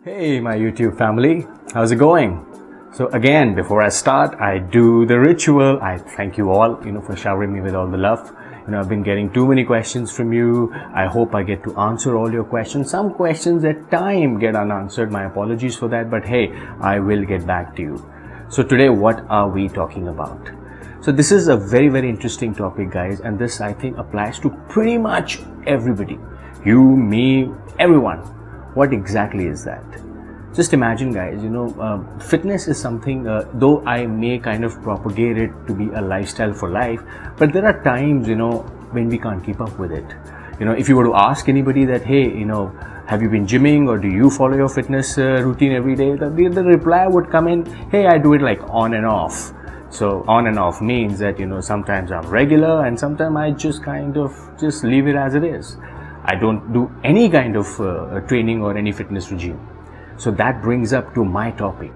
Hey my YouTube family, how's it going? So again, before I start, I do the ritual. I thank you all, for showering me with all the love. I've been getting too many questions from you. I hope I get to answer all your questions. Some questions at time get unanswered. My apologies for that, but hey, I will get back to you. So today, what are we talking about? So this is a very, very interesting topic, guys, and this I think applies to pretty much everybody. You, me, everyone. What exactly is that? Just imagine, guys, fitness is something, though I may kind of propagate it to be a lifestyle for life, but there are times, when we can't keep up with it. If you were to ask anybody that, hey, have you been gymming or do you follow your fitness routine every day? The reply would come in, hey, I do it like on and off. So on and off means that, sometimes I'm regular and sometimes I just kind of just leave it as it is. I don't do any kind of training or any fitness regime. So that brings up to my topic,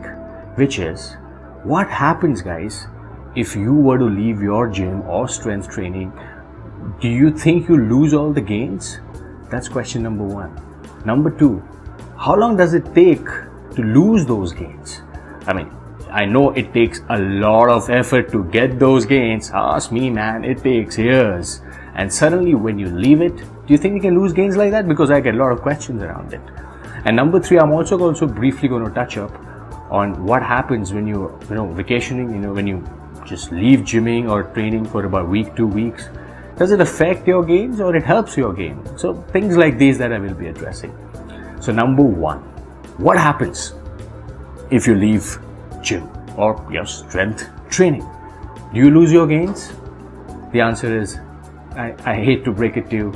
which is what happens, guys, if you were to leave your gym or strength training. Do you think you lose all the gains? That's question number one. Number two, how long does it take to lose those gains? I know it takes a lot of effort to get those gains. Ask me, man, it takes years. And suddenly when you leave it, do you think you can lose gains like that? Because I get a lot of questions around it. And number three, I'm also briefly going to touch up on what happens when you're, vacationing, when you just leave gymming or training for about a week, 2 weeks. Does it affect your gains or it helps your gain? So things like these that I will be addressing. So number one, what happens if you leave gym or your strength training? Do you lose your gains? The answer is, I hate to break it to you,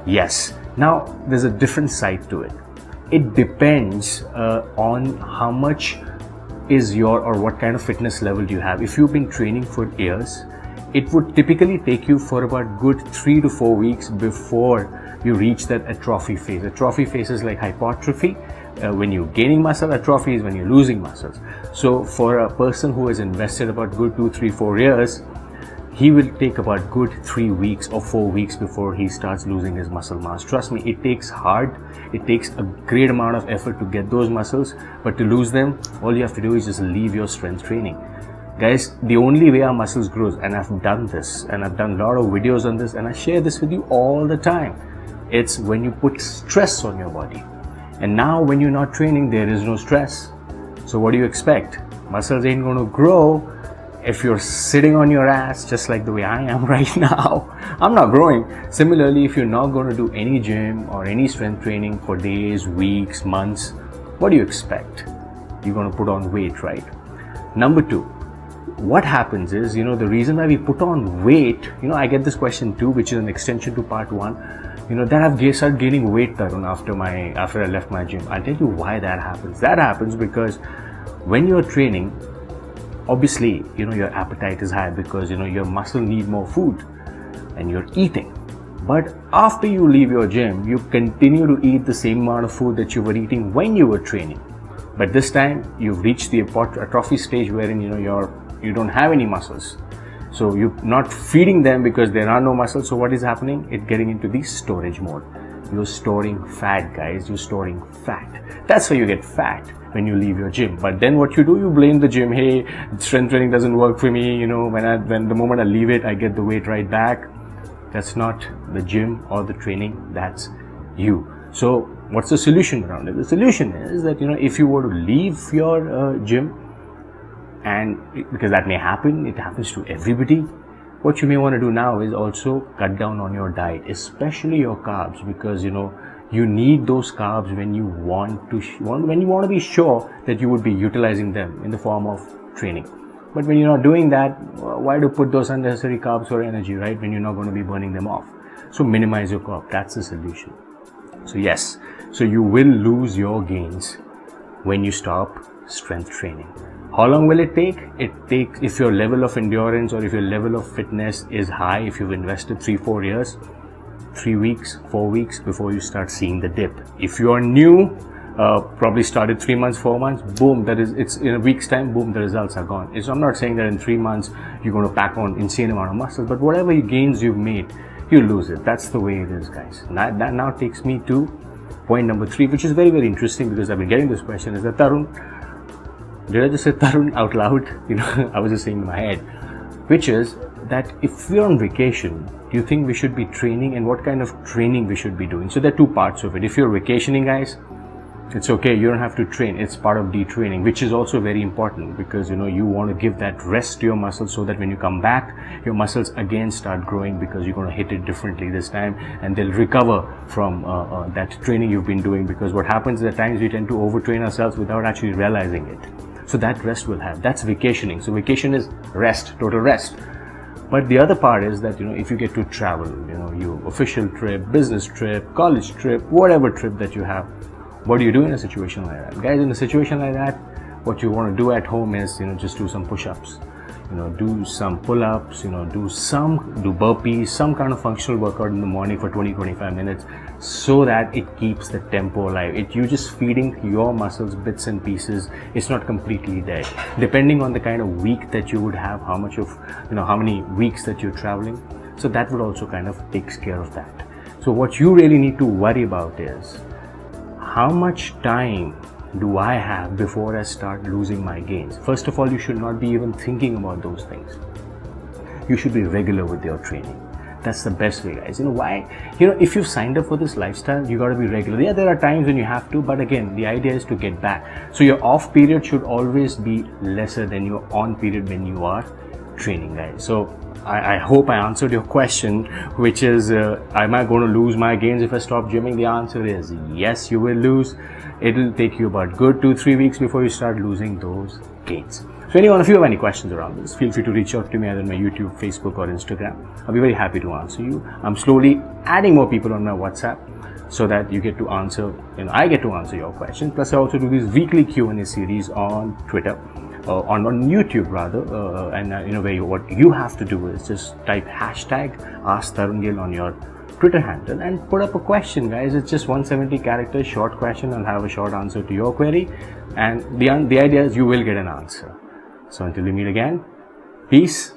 yes. Now, there's a different side to it. It depends on how much is your or what kind of fitness level do you have. If you've been training for years, it would typically take you for about good 3 to 4 weeks before you reach that atrophy phase. Atrophy phase is like hypertrophy. When you're gaining muscle, atrophy is when you're losing muscles. So for a person who has invested about good 2, 3, 4 years, he will take about good 3 weeks or 4 weeks before he starts losing his muscle mass. Trust me, it takes a great amount of effort to get those muscles, but to lose them, all you have to do is just leave your strength training. Guys, the only way our muscles grows, and I've done this, and I've done a lot of videos on this, and I share this with you all the time. It's when you put stress on your body. And now when you're not training, there is no stress. So what do you expect? Muscles ain't going to grow if you're sitting on your ass just like the way I am right now. I'm not growing. Similarly, if you're not going to do any gym or any strength training for days, weeks, months, what do you expect? You're going to put on weight, right? Number two, what happens is, the reason why we put on weight, I get this question too, which is an extension to part one, that I've started gaining weight, Tarun, after I left my gym. I'll tell you why that happens. That happens because when you're training, obviously, your appetite is high because, your muscle need more food and you're eating. But after you leave your gym, you continue to eat the same amount of food that you were eating when you were training. But this time, you've reached the atrophy stage wherein, you don't have any muscles. So you're not feeding them because there are no muscles. So what is happening? It's getting into the storage mode. You're storing fat, guys. You're storing fat. That's how you get fat when you leave your gym. But then what you do, you blame the gym. Hey, strength training doesn't work for me. When the moment I leave it, I get the weight right back. That's not the gym or the training. That's you. So what's the solution around it? The solution is that, if you were to leave your gym, and because that may happen, it happens to everybody. What you may want to do now is also cut down on your diet, especially your carbs, because you need those carbs when you want to be sure that you would be utilizing them in the form of training. But when you're not doing that, why do put those unnecessary carbs for energy, right? When you're not going to be burning them off. So minimize your carb. That's the solution. So yes, so you will lose your gains when you stop strength training. How long will it take? It takes, if your level of endurance or if your level of fitness is high, if you've invested 3-4 years, 3 weeks, 4 weeks before you start seeing the dip. If you are new, probably started 3 months, 4 months, boom, it's in a week's time, boom, the results are gone. I'm not saying that in 3 months you're going to pack on insane amount of muscle, but whatever gains you've made, you lose it. That's the way it is, guys. That now takes me to point number 3, which is very, very interesting because I've been getting this question, is that Tarun, did I just say Tarun out loud? I was just saying in my head, which is that if we're on vacation, do you think we should be training, and what kind of training we should be doing? So there are two parts of it. If you're vacationing, guys, it's okay, you don't have to train. It's part of detraining, which is also very important because you want to give that rest to your muscles so that when you come back, your muscles again start growing because you're going to hit it differently this time, and they'll recover from that training you've been doing. Because what happens is at times we tend to overtrain ourselves without actually realizing it. So that rest will have, that's vacationing. So vacation is rest, total rest. But the other part is that if you get to travel, your official trip, business trip, college trip, whatever trip that you have, what do you do in a situation like that? Guys, in a situation like that, what you want to do at home is just do some push-ups, do some pull-ups, do burpees, some kind of functional workout in the morning for 20-25 minutes, so that it keeps the tempo alive. You're just feeding your muscles bits and pieces. It's not completely dead. Depending on the kind of week that you would have, how many weeks that you're traveling, so that would also kind of takes care of that. So what you really need to worry about is, how much time do I have before I start losing my gains? First of all, you should not be even thinking about those things. You should be regular with your training. That's the best way, guys. Why? If you've signed up for this lifestyle, you got to be regular. Yeah, there are times when you have to, but again, the idea is to get back. So your off period should always be lesser than your on period when you are training, guys. So I hope I answered your question, which is, am I going to lose my gains if I stop gymming? The answer is yes, you will lose. It'll take you about good 2-3 weeks before you start losing those gains. So anyone, if you have any questions around this, feel free to reach out to me either on my YouTube, Facebook, or Instagram. I'll be very happy to answer you. I'm slowly adding more people on my WhatsApp so that you get to answer, I get to answer your questions. Plus, I also do these weekly Q&A series on Twitter. On YouTube rather, where what you have to do is just type hashtag Ask Tarun Gill on your Twitter handle and put up a question, guys. It's just 170 characters, short question. I'll have a short answer to your query, and the idea is you will get an answer. So until we meet again, peace.